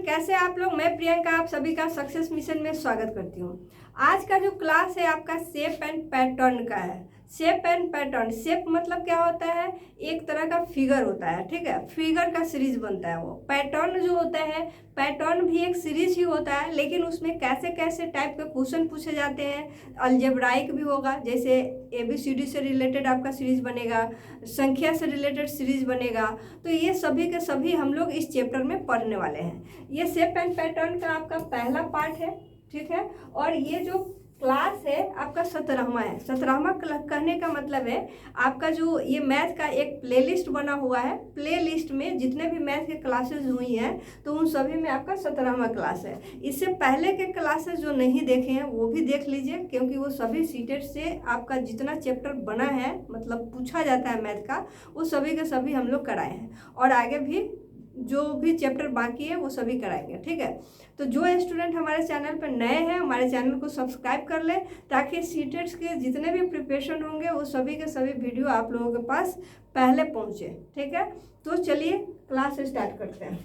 कैसे आप लोग। मैं प्रियंका आप सभी का सक्सेस मिशन में स्वागत करती हूँ। आज का जो क्लास है आपका शेप एंड पैटर्न का है। शेप एंड पैटर्न, शेप मतलब क्या होता है, एक तरह का फिगर होता है, ठीक है, फिगर का सीरीज बनता है वो। पैटर्न जो होता है, पैटर्न भी एक सीरीज ही होता है, लेकिन उसमें कैसे कैसे टाइप के क्वेश्चन पूछे जाते हैं। अलजेब्राइक भी होगा, जैसे ABCD से रिलेटेड आपका सीरीज बनेगा, संख्या से रिलेटेड सीरीज बनेगा। तो ये सभी के सभी हम लोग इस चैप्टर में पढ़ने वाले हैं। ये शेप एंड पैटर्न का आपका पहला पार्ट है, ठीक है। और ये जो क्लास है आपका 17वां है। 17वां कहने का मतलब है आपका जो ये मैथ का एक प्लेलिस्ट बना हुआ है। प्लेलिस्ट में जितने भी मैथ के क्लासेस हुई हैं तो उन सभी में आपका 17वां क्लास है। इससे पहले के क्लासेस जो नहीं देखे हैं वो भी देख लीजिए, क्योंकि वो सभी सीटेड से आपका जितना चैप्टर बना है, मतलब पूछा जाता है मैथ का, वो सभी के सभी हम लोग कराए हैं। और आगे भी जो भी चैप्टर बाकी है वो सभी कराएंगे, ठीक है। तो जो स्टूडेंट हमारे चैनल पर नए हैं, हमारे चैनल को सब्सक्राइब कर ले, ताकि सीटेट्स के जितने भी प्रिपरेशन होंगे वो सभी के सभी वीडियो आप लोगों के पास पहले पहुंचे, ठीक है। तो चलिए क्लास स्टार्ट करते हैं।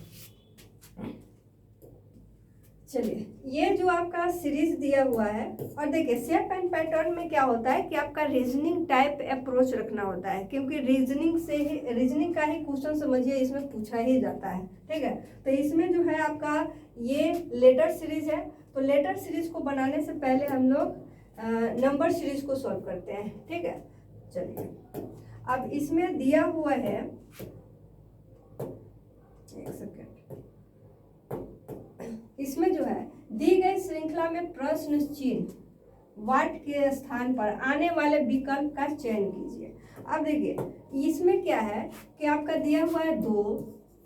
चलिए, ये जो आपका सीरीज दिया हुआ है, और देखिए शेप एंड पैटर्न में क्या होता है कि आपका रीजनिंग टाइप अप्रोच रखना होता है, क्योंकि रीजनिंग का ही क्वेश्चन समझिए इसमें पूछा ही जाता है, ठीक है। तो इसमें जो है आपका ये लेटर सीरीज है। तो लेटर सीरीज को बनाने से पहले हम लोग नंबर सीरीज को सॉल्व करते हैं, ठीक है। चलिए, अब इसमें दिया हुआ है, एक सेकेंड, इसमें जो है दी गई श्रृंखला में प्रश्न चिन्ह वाट के स्थान पर आने वाले विकल्प का चयन कीजिए। अब देखिए इसमें क्या है कि आपका दिया हुआ है 2,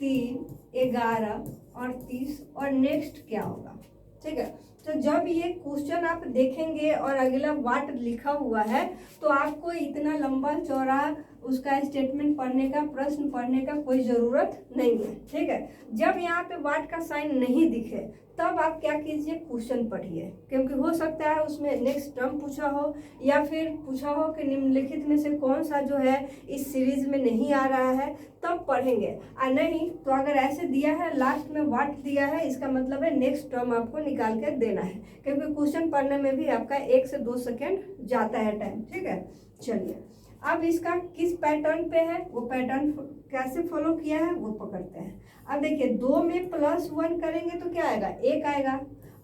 3, 11 और 30, और नेक्स्ट क्या होगा, ठीक है। तो जब ये क्वेश्चन आप देखेंगे और अगला वाट लिखा हुआ है तो आपको इतना लंबा चौड़ा उसका स्टेटमेंट पढ़ने का, प्रश्न पढ़ने का कोई ज़रूरत नहीं है, ठीक है। जब यहाँ पे वाट का साइन नहीं दिखे तब आप क्या कीजिए, क्वेश्चन पढ़िए, क्योंकि हो सकता है उसमें नेक्स्ट टर्म पूछा हो, या फिर पूछा हो कि निम्नलिखित में से कौन सा जो है इस सीरीज में नहीं आ रहा है, तब पढ़ेंगे। और नहीं तो अगर ऐसे दिया है लास्ट में वाट दिया है, इसका मतलब है नेक्स्ट टर्म आपको निकाल के देना है, क्योंकि क्वेश्चन पढ़ने में भी आपका 1 से 2 सेकेंड जाता है टाइम, ठीक है। चलिए, अब इसका किस पैटर्न पे है, वो पैटर्न कैसे फॉलो किया है वो पकड़ते हैं। अब देखिए 2 में +1 करेंगे तो क्या आएगा, 1 आएगा।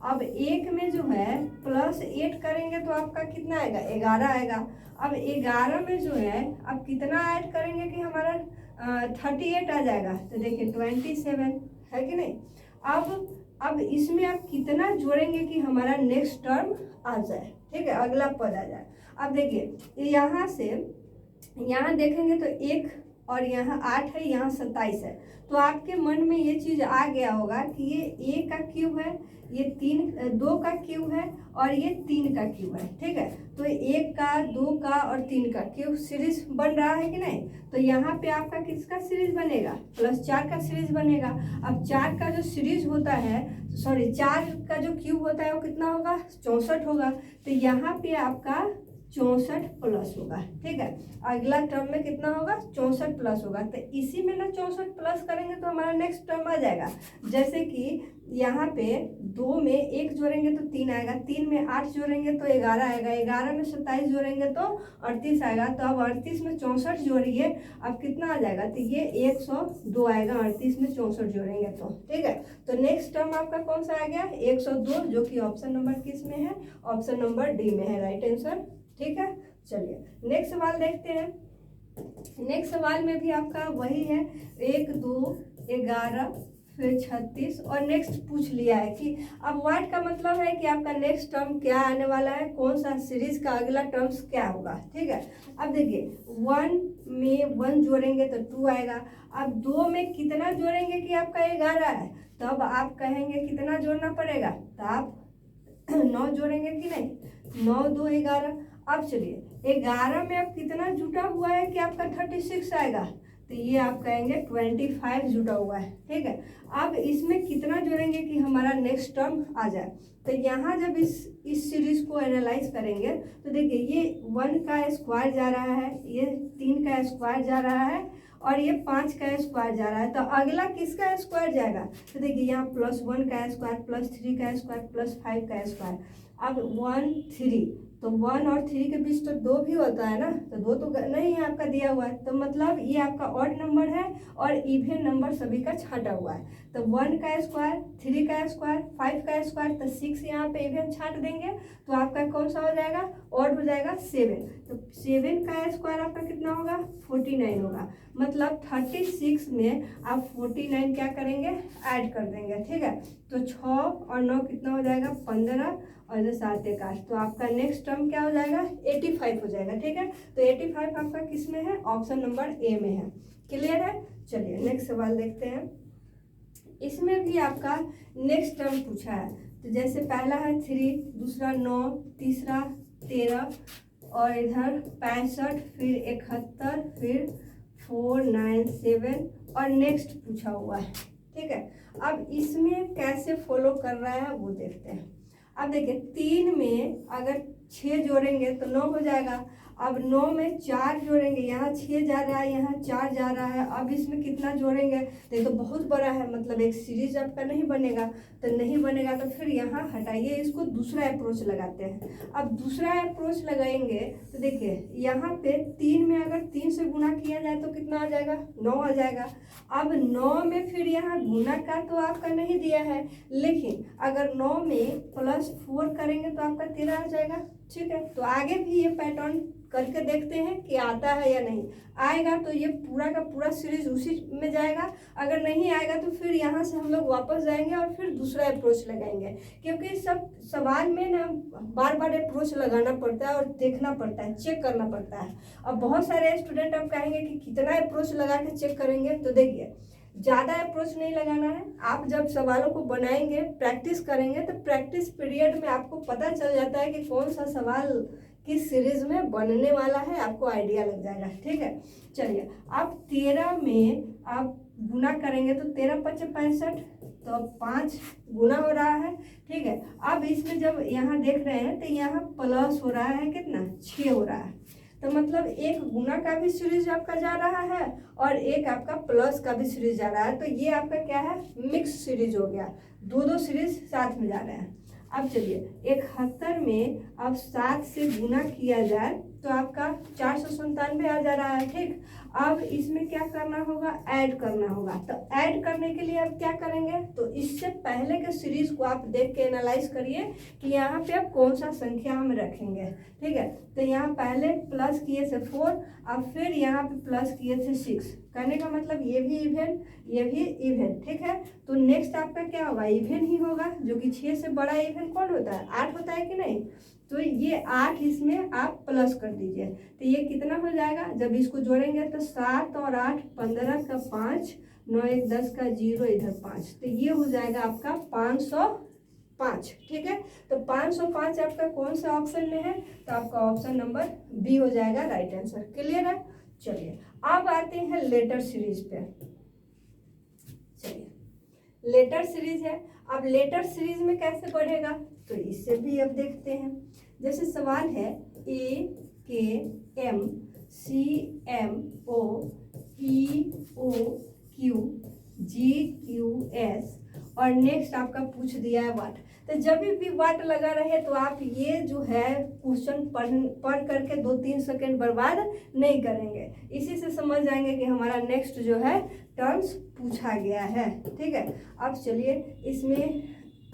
अब 1 में जो है +8 करेंगे तो आपका कितना आएगा, 11 आएगा। अब 11 में जो है अब कितना ऐड करेंगे कि हमारा 38 आ जाएगा, तो देखिए 27 है कि नहीं। अब इसमें आप कितना जोड़ेंगे कि हमारा नेक्स्ट टर्म आ जाए, ठीक है, अगला पद आ जाए। अब देखिए यहाँ से यहाँ देखेंगे तो 1 और यहाँ 8 है, यहाँ 27 है। तो आपके मन में ये चीज़ आ गया होगा कि ये 1 का क्यूब है, ये 2 का क्यूब है, और ये 3 का क्यूब है, ठीक है। तो 1 का, 2 का और 3 का क्यूब सीरीज बन रहा है कि नहीं। तो यहाँ पे आपका किसका सीरीज बनेगा, +4 का सीरीज बनेगा। अब 4 का जो सीरीज होता है, 4 का जो क्यूब होता है वो कितना होगा, 64 होगा। तो यहाँ पे आपका 64 प्लस होगा, ठीक है। अगला टर्म में कितना होगा, 64 प्लस होगा। तो इसी में ना 64 प्लस करेंगे तो हमारा नेक्स्ट टर्म आ जाएगा। जैसे कि यहाँ पे 2 में 1 जोड़ेंगे तो 3 आएगा, 3 में 8 जोड़ेंगे तो 11 आएगा, 11 में 27 जोड़ेंगे तो 38 आएगा। तो अब 38 में 64 जोड़िए, अब कितना आ जाएगा, तो ये 102 आएगा 38 में 64 जोड़ेंगे तो, ठीक है। तो नेक्स्ट टर्म आपका कौन सा आ गया, 102, जो कि ऑप्शन नंबर किस में है, ऑप्शन नंबर डी में है, राइट आंसर, ठीक है। चलिए नेक्स्ट सवाल देखते हैं। नेक्स्ट सवाल में भी आपका वही है, 1, 2, 11 फिर 36, और नेक्स्ट पूछ लिया है कि अब वाट का मतलब है कि आपका नेक्स्ट टर्म क्या आने वाला है, कौन सा सीरीज का अगला टर्म्स क्या होगा, ठीक है। अब देखिए 1 में 1 जोड़ेंगे तो 2 आएगा। अब 2 में कितना जोड़ेंगे कि आपका 11 है, तब आप कहेंगे कितना जोड़ना पड़ेगा, तो आप 9 जोड़ेंगे कि नहीं, 9, 2, 11। अब चलिए 11 में अब कितना जुटा हुआ है कि आपका 36 आएगा, तो ये आप कहेंगे 25 जुटा हुआ है, ठीक है। अब इसमें कितना जोड़ेंगे कि हमारा नेक्स्ट टर्म आ जाए। तो यहाँ जब इस सीरीज को एनालाइज करेंगे तो देखिए ये 1 का स्क्वायर जा रहा है, ये 3 का स्क्वायर जा रहा है, और ये 5 का स्क्वायर जा रहा है, तो अगला किसका स्क्वायर जाएगा? तो देखिए यहाँ +1 का स्क्वायर, +3 का स्क्वायर, +5 का स्क्वायर। अब 1 3, तो 1 और 3 के बीच तो 2 भी होता है ना, तो 2 तो नहीं है आपका दिया हुआ है, तो मतलब ये आपका ऑड नंबर है और इवन नंबर सभी का छांटा हुआ है। तो 1 का स्क्वायर, 3 का स्क्वायर, 5 का स्क्वायर, तो 6 यहाँ पे इवन छांट देंगे, तो आपका कौन सा हो जाएगा? ऑड हो जाएगा 7। तो 7 का स्क्वायर आपका कितना होगा? 49 होगा। मतलब 36 में आप 49 क्या करेंगे? ऐड कर देंगे, ठीक है। तो 6 और 9 कितना हो जाएगा? 15 और जो 7 1 8, तो आपका नेक्स्ट टर्म क्या हो जाएगा? 85 हो जाएगा, ठीक है। तो 85 आपका किस में है? ऑप्शन नंबर ए में है। क्लियर है? चलिए नेक्स्ट सवाल देखते हैं। इसमें भी आपका नेक्स्ट टर्म पूछा है, तो जैसे पहला है 3, दूसरा 9, तीसरा 13 और इधर 65, फिर 71, फिर 4 9 7 और नेक्स्ट पूछा हुआ है, ठीक है। अब इसमें कैसे फॉलो कर रहा है वो देखते हैं। अब देखिए 3 में अगर 6 जोड़ेंगे तो 9 हो जाएगा। अब 9 में 4 जोड़ेंगे, यहाँ 6 जा रहा है, यहाँ 4 जा रहा है। अब इसमें कितना जोड़ेंगे? देखो बहुत बड़ा है, मतलब एक सीरीज आपका नहीं बनेगा, तो नहीं बनेगा तो फिर यहाँ हटाइए इसको, दूसरा अप्रोच लगाते हैं। अब दूसरा अप्रोच लगाएंगे तो देखिए यहाँ पे 3 में अगर 3 से गुणा किया जाए तो कितना आ जाएगा? 9 आ जाएगा। अब 9 में फिर यहाँ गुणा का तो आपका नहीं दिया है, लेकिन अगर 9 में +4 करेंगे तो आपका 13 आ जाएगा, ठीक है। तो आगे भी ये पैटर्न करके देखते हैं कि आता है या नहीं। आएगा तो ये पूरा का पूरा सीरीज उसी में जाएगा, अगर नहीं आएगा तो फिर यहाँ से हम लोग वापस जाएंगे और फिर दूसरा अप्रोच लगाएंगे, क्योंकि सब सवाल में ना बार बार अप्रोच लगाना पड़ता है और देखना पड़ता है, चेक करना पड़ता है। अब बहुत सारे स्टूडेंट अब कहेंगे कि कितना अप्रोच लगा के चेक करेंगे, तो देखिए ज़्यादा अप्रोच नहीं लगाना है। आप जब सवालों को बनाएंगे, प्रैक्टिस करेंगे, तो प्रैक्टिस पीरियड में आपको पता चल जाता है कि कौन सा सवाल किस सीरीज में बनने वाला है, आपको आइडिया लग जाएगा, ठीक है। चलिए अब 13 में आप गुना करेंगे तो 13 5 65, तो अब 5 गुना हो रहा है, ठीक है। अब इसमें जब यहाँ देख रहे हैं तो यहाँ प्लस हो रहा है, कितना? 6 हो रहा है। तो मतलब एक गुना का भी सीरीज आपका जा रहा है और एक आपका प्लस का भी सीरीज जा रहा है, तो ये आपका क्या है? मिक्स सीरीज हो गया, दो सीरीज साथ में जा रहे हैं। अब चलिए 71 में अब 7 से गुना किया जाए तो आपका 497 आ जा रहा है, ठीक। अब इसमें क्या करना होगा? ऐड करना होगा। तो ऐड करने के लिए अब क्या करेंगे? तो इससे पहले के सीरीज को आप देख के एनालाइज करिए कि यहाँ पे अब कौन सा संख्या हम रखेंगे, ठीक है। तो यहाँ पहले प्लस किए थे 4, अब फिर यहाँ पे प्लस किए थे 6, कहने का मतलब ये भी इवन, ये भी इवन, ठीक है। तो नेक्स्ट आपका क्या होगा? इवन ही होगा, जो कि 6 से बड़ा इवन कौन होता है? 8 होता है कि नहीं? तो ये 8 इसमें आप प्लस कर दीजिए, तो ये कितना हो जाएगा? जब इसको जोड़ेंगे तो 7 और 8 15 का 5, 9 1 10 का 0, इधर 5, तो ये हो जाएगा आपका 505, ठीक है। तो 505 आपका कौन सा ऑप्शन में है? तो आपका ऑप्शन नंबर बी हो जाएगा राइट आंसर। क्लियर है? चलिए अब आते हैं लेटर सीरीज पे। चलिए लेटर सीरीज है, अब लेटर सीरीज में कैसे बढ़ेगा तो इससे भी अब देखते हैं। जैसे सवाल है AKM CMO EOQ GQS और नेक्स्ट आपका पूछ दिया है वाट। तो जब भी वाट लगा रहे तो आप ये जो है क्वेश्चन पढ़ करके 2-3 सेकेंड बर्बाद नहीं करेंगे, इसी से समझ जाएंगे कि हमारा नेक्स्ट जो है टर्म्स पूछा गया है, ठीक है। अब चलिए इसमें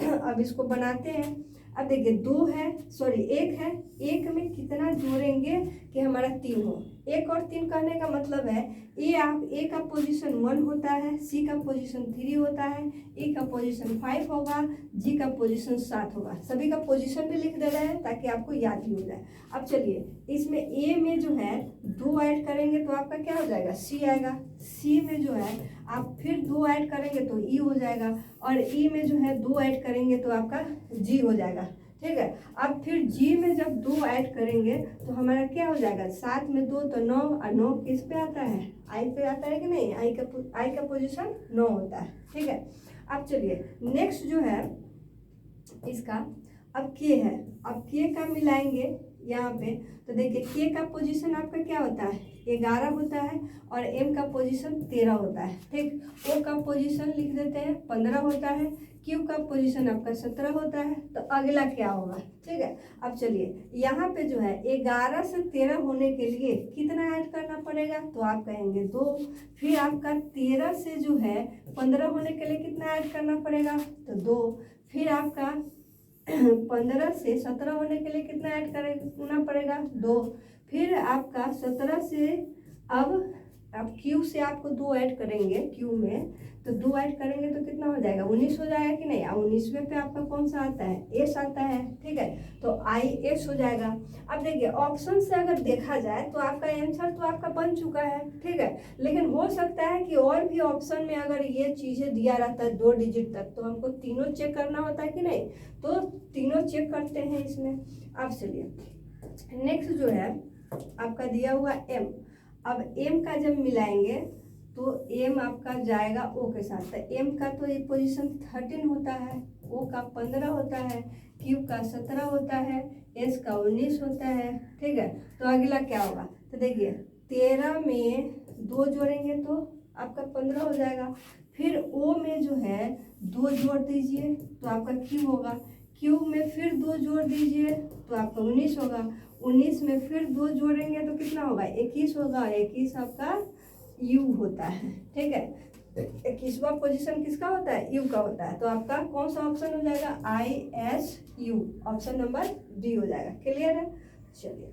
अब इसको बनाते हैं। अब देखिए 2 है, सॉरी 1 है, 1 में कितना जोड़ेंगे कि हमारा 3 हो? 1 और 3 कहने का मतलब है ए का पोजीशन 1 होता है, सी का पोजीशन 3 होता है, ई का पोजीशन 5 होगा, जी का पोजीशन 7 होगा। सभी का पोजीशन भी लिख दे रहे हैं ताकि आपको याद भी हो जाए। अब चलिए इसमें ए में जो है 2 ऐड करेंगे तो आपका क्या हो जाएगा? सी आएगा। सी में जो है आप फिर 2 ऐड करेंगे तो ई हो जाएगा, और ई में जो है 2 ऐड करेंगे तो आपका जी हो जाएगा, ठीक है। अब फिर जी में जब 2 ऐड करेंगे तो हमारा क्या हो जाएगा? 7 में 2 तो 9, और 9 किस पे आता है? आई पे आता है कि नहीं? आई का पोजीशन 9 होता है, ठीक है। अब चलिए नेक्स्ट जो है इसका अब के है, अब के का मिलाएंगे यहाँ पे, तो देखिए के का पोजीशन आपका क्या होता है 11 होता है और एम का पोजीशन 13 होता है। ठीक, ओ का पोजीशन लिख देते हैं 15 होता है, क्यू का पोजीशन आपका 17 होता है। तो अगला क्या होगा, ठीक है। अब चलिए यहाँ पे जो है 11 से 13 होने के लिए कितना ऐड करना पड़ेगा, तो आप कहेंगे 2। फिर आपका 13 से जो है 15 होने के लिए कितना ऐड करना पड़ेगा, तो 2। फिर आपका 15 से 17 होने के लिए कितना ऐड करना पड़ेगा, 2। फिर आपका 17 से अब क्यू से आपको 2 ऐड करेंगे, क्यू में तो 2 ऐड करेंगे तो कितना हो जाएगा 19 हो जाएगा कि नहीं। 19वें पे आपका कौन सा आता है, एस आता है। ठीक है, तो आई एस हो जाएगा। अब देखिए ऑप्शन से अगर देखा जाए तो आपका आंसर तो आपका बन चुका है। ठीक है, लेकिन हो सकता है कि और भी ऑप्शन में अगर ये चीज़ें दिया रहता है 2 डिजिट तक, तो हमको तीनों चेक करना होता है कि नहीं, तो तीनों चेक करते हैं इसमें। अब चलिए नेक्स्ट जो है आपका दिया हुआ एम। अब एम का जब मिलाएंगे तो एम आपका जाएगा ओ के साथ। तो एम का तो ये पोजीशन 13 होता है, ओ का 15 होता है, क्यू का 17 होता है, एस का 19 होता है। ठीक है, तो अगला क्या होगा, तो देखिए 13 में 2 जोड़ेंगे तो आपका 15 हो जाएगा। फिर ओ में जो है 2 जोड़ दीजिए तो आपका क्यू होगा। क्यू में फिर 2 जोड़ दीजिए तो आपका 19 होगा। 19 में फिर 2 जोड़ेंगे तो कितना होगा 21 होगा। 21 आपका यू होता है। ठीक है, 21वां पोजीशन किसका होता है, यू का होता है। तो आपका कौन सा ऑप्शन हो जाएगा, I S U, option number D हो जाएगा। क्लियर है। चलिए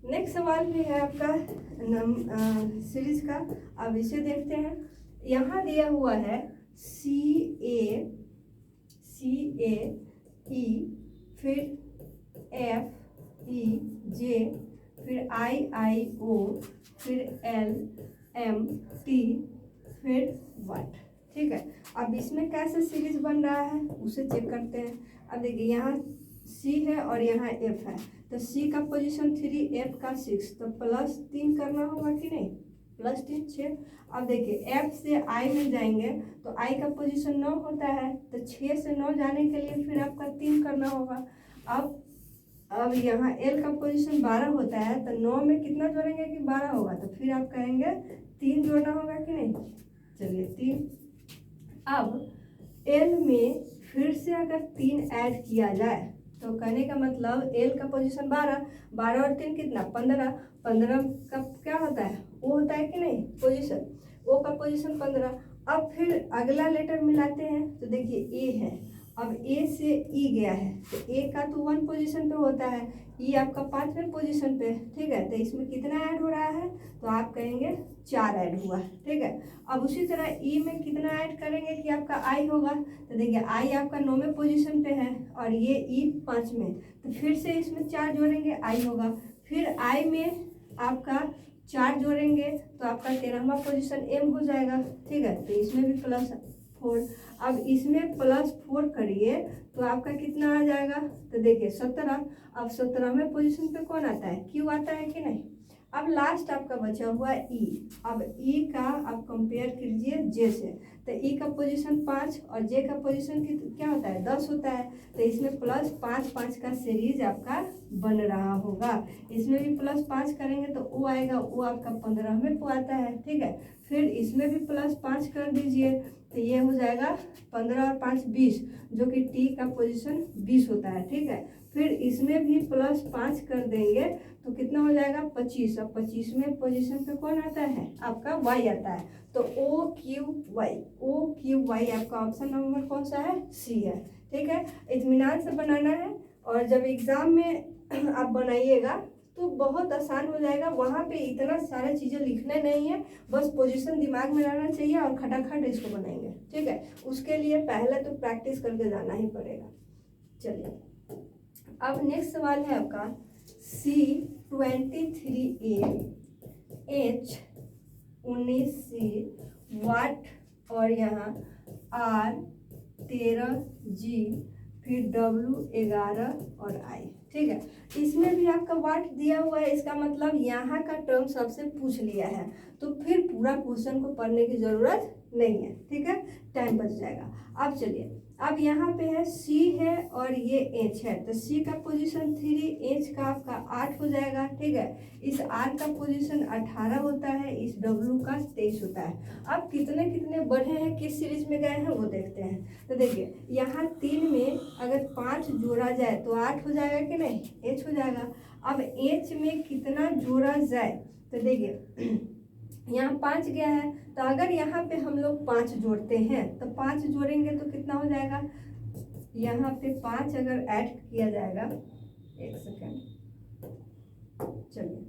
नेक्स्ट सवाल भी है आपका सीरीज का। अब इसे देखते हैं। यहाँ दिया हुआ है सी ए ई, फिर एफ ई जे, फिर आई ओ, फिर एल एम टी, फिर वाट। ठीक है, अब इसमें कैसे सीरीज बन रहा है उसे चेक करते हैं। अब देखिए यहाँ सी है और यहाँ एफ है, तो सी का पोजीशन 3, एफ का 6, तो +3 करना होगा कि नहीं, +3 6। अब देखिए एफ से आई में जाएंगे तो आई का पोजीशन 9 होता है, तो 6 से 9 जाने के लिए फिर आपका 3 करना होगा। अब यहाँ एल का पोजीशन 12 होता है, तो 9 में कितना जोड़ेंगे कि 12 होगा, तो फिर आप कहेंगे 3 जोड़ना होगा कि नहीं। चलिए 3। अब एल में फिर से अगर 3 ऐड किया जाए तो कहने का मतलब एल का पोजीशन 12 और 3 कितना 15 का क्या होता है, वो होता है कि नहीं पोजीशन, ओ का पोजीशन 15। अब फिर अगला लेटर मिलाते हैं तो देखिए ए है, अब ए से ई गया है, तो ए का तो 1 पोजीशन पे होता है, ई आपका 5वें पोजीशन पे। ठीक है, तो इसमें कितना ऐड हो रहा है, तो आप कहेंगे 4 ऐड हुआ। ठीक है, अब उसी तरह ई में कितना ऐड करेंगे कि आपका आई होगा, तो देखिए आई आपका 9वें पोजीशन पे है और ये ई 5वें, तो फिर से इसमें 4 जोड़ेंगे आई होगा। फिर आई में आपका 4 जोड़ेंगे तो आपका 13वां पोजीशन एम हो जाएगा। ठीक है, तो इसमें भी +4। अब इसमें +4 करिए तो आपका कितना आ जाएगा, तो देखिए 17। अब 17वें पोजीशन पे कौन आता है, क्यू आता है कि नहीं। अब लास्ट आपका बचा हुआ ई। अब ई का आप कंपेयर कीजिए जे से, तो ई का पोजीशन 5 और जे का पोजीशन क्या होता है 10 होता है, तो इसमें +5 का सीरीज आपका बन रहा होगा। इसमें भी +5 करेंगे तो वो आएगा, वो आपका 15वें को आता है। ठीक है, फिर इसमें भी +5 कर दीजिए तो ये हो जाएगा 15 और 5 20, जो कि टी का पोजीशन 20 होता है। ठीक है, फिर इसमें भी +5 कर देंगे तो कितना हो जाएगा 25। अब 25वें पोजीशन पे कौन आता है, आपका वाई आता है। तो ओ क्यू वाई आपका ऑप्शन नंबर कौन सा है, सी है। ठीक है, इत्मीनान से बनाना है और जब एग्जाम में आप बनाइएगा तो बहुत आसान हो जाएगा। वहाँ पे इतना सारा चीज़ें लिखने नहीं है, बस पोजीशन दिमाग में रहना चाहिए और खटाखट इसको बनाएंगे। ठीक है, उसके लिए पहले तो प्रैक्टिस करके जाना ही पड़ेगा। चलिए अब नेक्स्ट सवाल है आपका C23A H19C वाट और यहाँ R13G, फिर W11 और I। ठीक है, इसमें भी आपका वाट दिया हुआ है, इसका मतलब यहाँ का टर्म सबसे पूछ लिया है, तो फिर पूरा क्वेश्चन को पढ़ने की ज़रूरत नहीं है। ठीक है, टाइम बच जाएगा। अब चलिए अब यहाँ पे है सी है और ये एच है, तो सी का पोजीशन 3, एच का आपका 8 हो जाएगा, ठीक है। इस आर का पोजीशन 18 होता है, इस डब्लू का 23 होता है। अब कितने कितने बढ़े हैं, किस सीरीज में गए हैं वो देखते हैं। तो देखिए यहाँ 3 में अगर 5 जोड़ा जाए तो 8 हो जाएगा कि नहीं, एच हो जाएगा। अब एच में कितना जोड़ा जाए, तो देखिए यहाँ 5 गया है, तो अगर यहाँ पे हम लोग 5 जोड़ते हैं तो 5 जोड़ेंगे तो कितना हो जाएगा, यहाँ पे 5 अगर ऐड किया जाएगा, एक सेकेंड, चलिए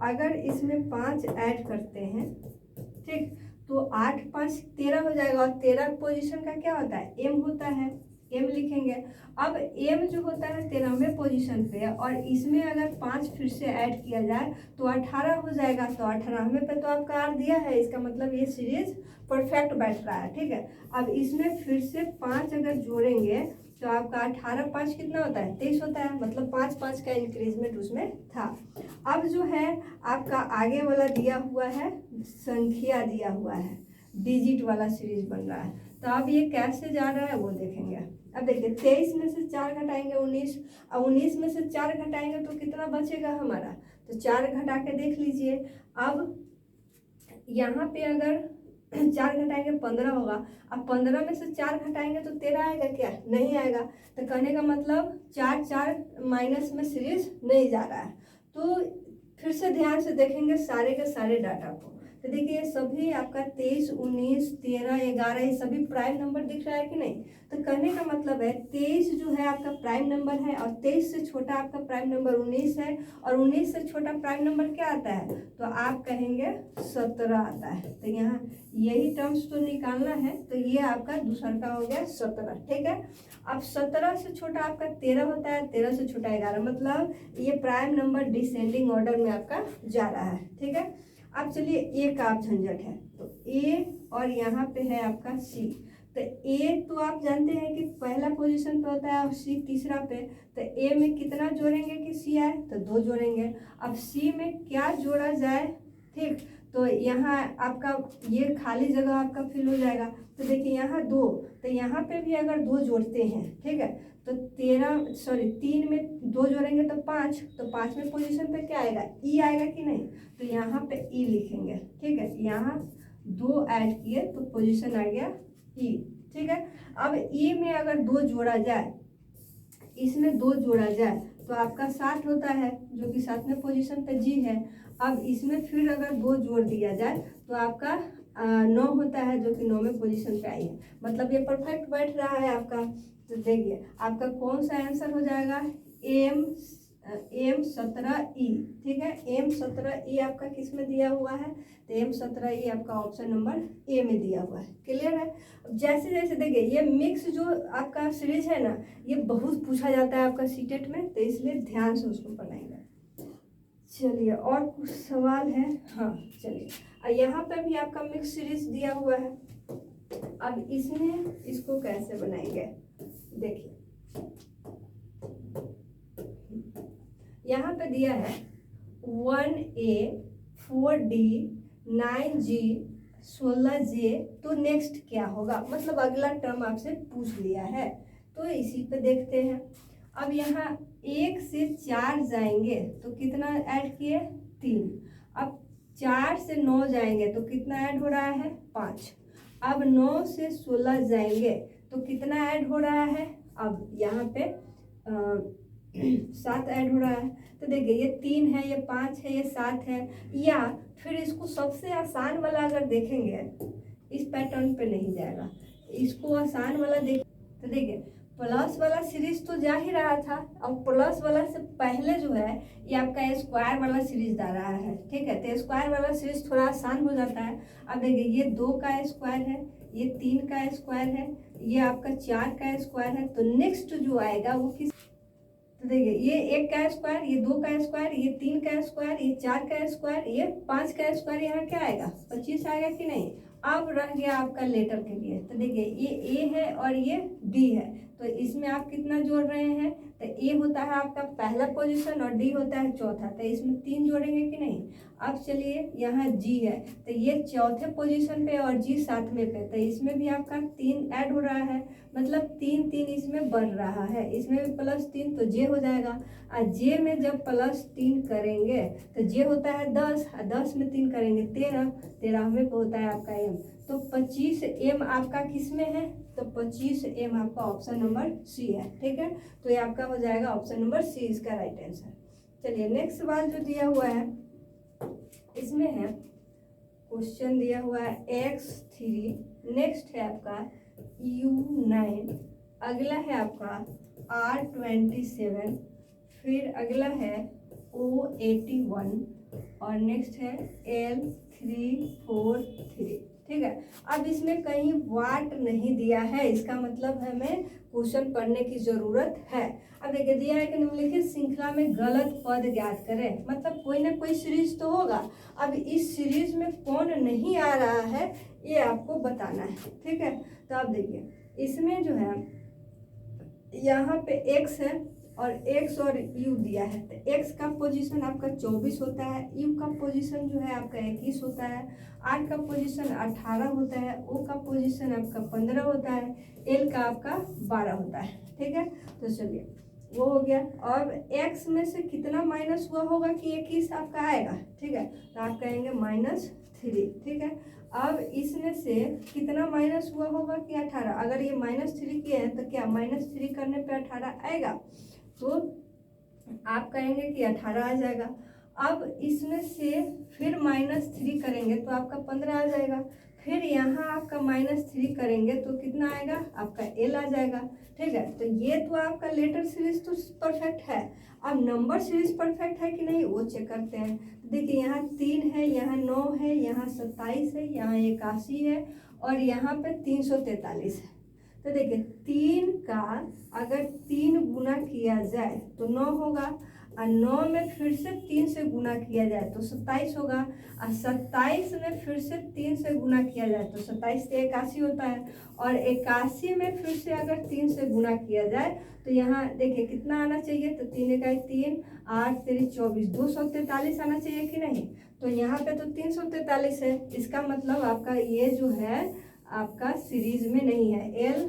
अगर इसमें 5 ऐड करते हैं, ठीक, तो 8 5 13 हो जाएगा। और 13 पोजीशन का क्या होता है, एम होता है, एम लिखेंगे। अब एम जो होता है 13वें पोजीशन पे, और इसमें अगर 5 फिर से ऐड किया जाए तो 18 हो जाएगा। तो 18वें पे तो आपका आर दिया है, इसका मतलब ये सीरीज परफेक्ट बैठ रहा है, ठीक है। अब इसमें फिर से 5 अगर जोड़ेंगे तो आपका 18 5 कितना होता है, 23 होता है, मतलब 5 5 का इंक्रीजमेंट उसमें था। अब जो है आपका आगे वाला दिया हुआ है, संख्या दिया हुआ है, डिजिट वाला सीरीज बन रहा है। तो अब ये कैसे जा रहा है वो देखेंगे। अब देखिए 23 में से 4 घटाएंगे 19, अब 19 में से 4 घटाएंगे तो कितना बचेगा हमारा, तो 4 घटा के देख लीजिए। अब यहाँ पे अगर 4 घटाएंगे 15 होगा। अब 15 में से 4 घटाएंगे तो 13 आएगा क्या, नहीं आएगा। तो कहने का मतलब 4 4 माइनस में सीरीज नहीं जा रहा है। तो फिर से ध्यान से देखेंगे सारे के सारे डाटा को, तो देखिए सभी आपका 23 19 13 11 ये सभी प्राइम नंबर दिख रहा है कि नहीं। तो कहने का मतलब है 23 जो है आपका प्राइम नंबर है, और 23 से छोटा आपका प्राइम नंबर 19 है, और 19 से छोटा प्राइम नंबर क्या आता है, तो आप कहेंगे 17 आता है। तो यहाँ यही टर्म्स तो निकालना है, तो ये आपका दूसरा का हो गया 17, ठीक है। अब 17 से छोटा आपका 13 होता है, 13 से छोटा 11, मतलब ये प्राइम नंबर डिसेंडिंग ऑर्डर में आपका जा रहा है, ठीक है। अब चलिए ए का आप झंझट है, तो ए और यहाँ पे है आपका सी। तो ए तो आप जानते हैं कि पहला पोजीशन पे होता है और सी तीसरा पे। तो ए में कितना जोड़ेंगे कि सी आए, तो 2 जोड़ेंगे। अब सी में क्या जोड़ा जाए, ठीक, तो यहाँ आपका ये खाली जगह आपका फिल हो जाएगा। तो देखिए यहाँ 2, तो यहाँ पे भी अगर 2 जोड़ते हैं, ठीक है, तो 3 में 2 जोड़ेंगे तो 5, तो 5वें पोजीशन पे क्या आएगा, ई आएगा कि नहीं। तो यहाँ पे ई लिखेंगे, ठीक है। यहाँ 2 ऐड किए तो पोजीशन आ गया ई, ठीक है। अब ई में अगर 2 जोड़ा जाए, इसमें 2 जोड़ा जाए तो आपका 60 होता है, जो कि 7वें पोजीशन पे जी है। अब इसमें फिर अगर 2 जोड़ दिया जाए तो आपका 9 होता है, जो कि 9वें पोजीशन पे आई है, मतलब ये परफेक्ट बैठ रहा है आपका। तो देखिए आपका कौन सा आंसर हो जाएगा, M17E, ठीक है। M17E आपका किस में दिया हुआ है, तो M17E आपका ऑप्शन नंबर ए में दिया हुआ है, क्लियर है। जैसे जैसे देखिए ये मिक्स जो आपका सीरीज है ना, ये बहुत पूछा जाता है आपका सीटेट में, तो इसलिए ध्यान से उसको पढ़ाएंगे। चलिए और कुछ सवाल है, हाँ चलिए, यहाँ पे भी आपका मिक्स सीरीज दिया हुआ है। अब इसमें इसको कैसे बनाएंगे, देखिए यहाँ पे दिया है 1A 4D 9G 16J, तो नेक्स्ट क्या होगा, मतलब अगला टर्म आपसे पूछ लिया है, तो इसी पे देखते हैं। अब यहाँ 1 से 4 जाएंगे तो कितना ऐड किए, 3। अब 4 से 9 जाएंगे तो कितना ऐड हो रहा है, 5। अब 9 से 16 जाएंगे तो कितना ऐड हो रहा है, अब यहाँ पे 7 ऐड हो रहा है। तो देखिए ये 3 है, ये 5 है, ये 7 है। या फिर इसको सबसे आसान वाला अगर देखेंगे, इस पैटर्न पे नहीं जाएगा, इसको आसान वाला देख, तो देखिए प्लस वाला सीरीज तो जा ही रहा था, अब प्लस वाला से पहले जो है ये आपका स्क्वायर वाला सीरीज जा रहा है, ठीक है। तो स्क्वायर वाला सीरीज थोड़ा आसान हो जाता है। अब देखिए ये 2 का स्क्वायर है, ये 3 का स्क्वायर है, ये आपका 4 का स्क्वायर है। तो नेक्स्ट जो आएगा वो किस, तो देखिए ये 1 का स्क्वायर, ये 2 का स्क्वायर, ये 3 का स्क्वायर, ये 4 का स्क्वायर, ये 5 का स्क्वायर, यहाँ क्या आएगा, 25 आएगा कि नहीं। अब रह गया आपका लेटर के लिए, तो देखिए ये ए है और ये डी है, तो इसमें आप कितना जोड़ रहे हैं, तो ए होता है आपका पहला पोजीशन और डी होता है चौथा, तो इसमें 3 जोड़ेंगे कि नहीं। अब चलिए यहाँ जी है, तो ये चौथे पोजीशन पे और जी सातवें पे, तो इसमें भी आपका 3 ऐड हो रहा है, मतलब 3 3 इसमें बढ़ रहा है, इसमें भी +3 तो जे हो जाएगा। और जे में जब +3 करेंगे तो जे होता है 10, और 10 में 3 करेंगे 13, 13वें पे होता है आपका एम। तो 25 एम आपका किस में है, तो 25 एम आपका ऑप्शन नंबर सी है। ठीक है, तो ये आपका हो जाएगा ऑप्शन नंबर सी इसका राइट आंसर। चलिए नेक्स्ट सवाल जो दिया हुआ है इसमें है, क्वेश्चन दिया हुआ है x3, नेक्स्ट है आपका U9, अगला है आपका R27, फिर अगला है O81 और नेक्स्ट है L343। ठीक है, अब इसमें कहीं वाट नहीं दिया है, इसका मतलब हमें क्वेश्चन पढ़ने की जरूरत है। अब देखिए दिया है कि निम्नलिखित श्रृंखला में गलत पद ज्ञात करें, मतलब कोई ना कोई सीरीज तो होगा। अब इस सीरीज में कौन नहीं आ रहा है ये आपको बताना है। ठीक है, तो आप देखिए इसमें जो है यहाँ पे x है और x और u दिया है, तो x का पोजीशन आपका 24 होता है, u का पोजीशन जो है आपका 21 होता है, r का पोजीशन 18 होता है, o का पोजीशन आपका 15 होता है, l का आपका 12 होता है। ठीक है, तो चलिए वो हो गया। अब x में से कितना माइनस हुआ होगा कि 21 आपका आएगा। ठीक है, तो आप कहेंगे -3। ठीक है, अब इसमें से कितना माइनस हुआ होगा कि 18, अगर ये -3 किए हैं तो क्या -3 करने पे 18 आएगा, तो आप कहेंगे कि 18 आ जाएगा। अब इसमें से फिर -3 करेंगे तो आपका 15 आ जाएगा, फिर यहाँ आपका -3 करेंगे तो कितना आएगा, आपका l आ जाएगा। ठीक है, तो ये तो आपका लेटर सीरीज तो परफेक्ट है। अब नंबर सीरीज परफेक्ट है कि नहीं वो चेक करते हैं। देखिए यहाँ 3 है, यहाँ 9 है, यहाँ 27 है, यहाँ 81 है और यहाँ पे 343 है। तो देखिए 3 का अगर 3 गुना किया जाए तो 9 होगा, और 9 में फिर से 3 से गुना किया जाए तो 27 होगा, और 27 में फिर से 3 से गुना किया जाए तो 27 से 81 होता है, और 81 में फिर से अगर 3 से गुना किया जाए तो यहाँ देखिए कितना आना चाहिए, तो 3 × 3 8 3 24 243 आना चाहिए कि नहीं। तो यहाँ पे तो 343 है, इसका मतलब आपका ये जो है आपका सीरीज में नहीं है, L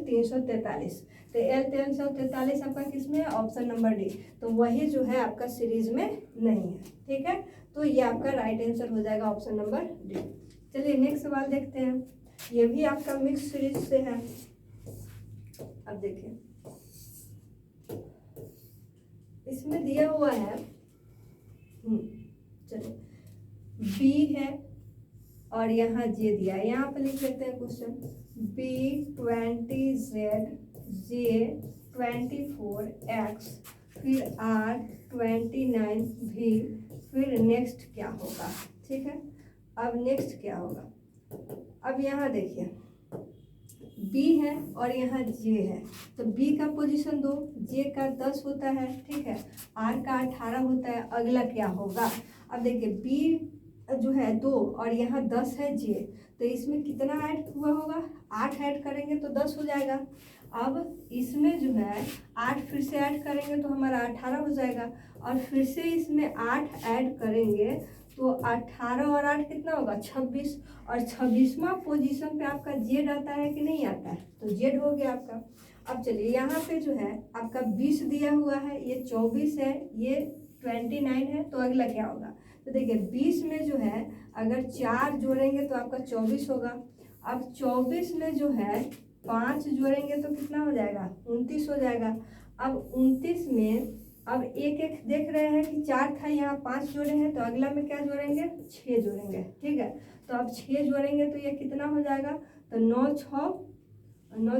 343, तो L 343 आपका किस में है, ऑप्शन नंबर डी, तो वही जो है आपका सीरीज में नहीं है। ठीक है, तो ये आपका राइट आंसर हो जाएगा ऑप्शन नंबर डी। चलिए नेक्स्ट सवाल देखते हैं, ये भी आपका मिक्स सीरीज से है। अब देखिए इसमें दिया हुआ है, चलिए B है और यहाँ जे दिया है, यहाँ पे लिख लेते हैं क्वेश्चन B20Z J24X फिर R29V, फिर नेक्स्ट क्या होगा। ठीक है, अब नेक्स्ट क्या होगा, अब यहाँ देखिए B है और यहाँ J है, तो B का पोजीशन 2, J का 10 होता है। ठीक है, R का 18 होता है, अगला क्या होगा। अब देखिए B जो है 2 और यहाँ 10 है J, तो इसमें कितना ऐड हुआ होगा, 8 ऐड करेंगे तो 10 हो जाएगा। अब इसमें जो है 8 फिर से ऐड करेंगे तो हमारा 18 हो जाएगा, और फिर से इसमें 8 ऐड करेंगे तो 18 और 8 कितना होगा, 26, और 26वां पोजीशन पे आपका जेड आता है कि नहीं आता है, तो जेड हो गया आपका। अब चलिए यहाँ पे जो है आपका 20 दिया हुआ है, ये 24 है, ये 29 है, तो अगला क्या होगा। तो देखिए 20 में जो है अगर 4 जोड़ेंगे तो आपका 24 होगा। अब 24 में जो है 5 जोड़ेंगे तो कितना हो जाएगा, 29 हो जाएगा। अब 29 में अब एक एक देख रहे हैं कि 4 था, यहाँ 5 जोड़े हैं, तो अगला में क्या जोड़ेंगे, 6 जोड़ेंगे। ठीक है, तो अब 6 जोड़ेंगे तो ये कितना हो जाएगा, तो 9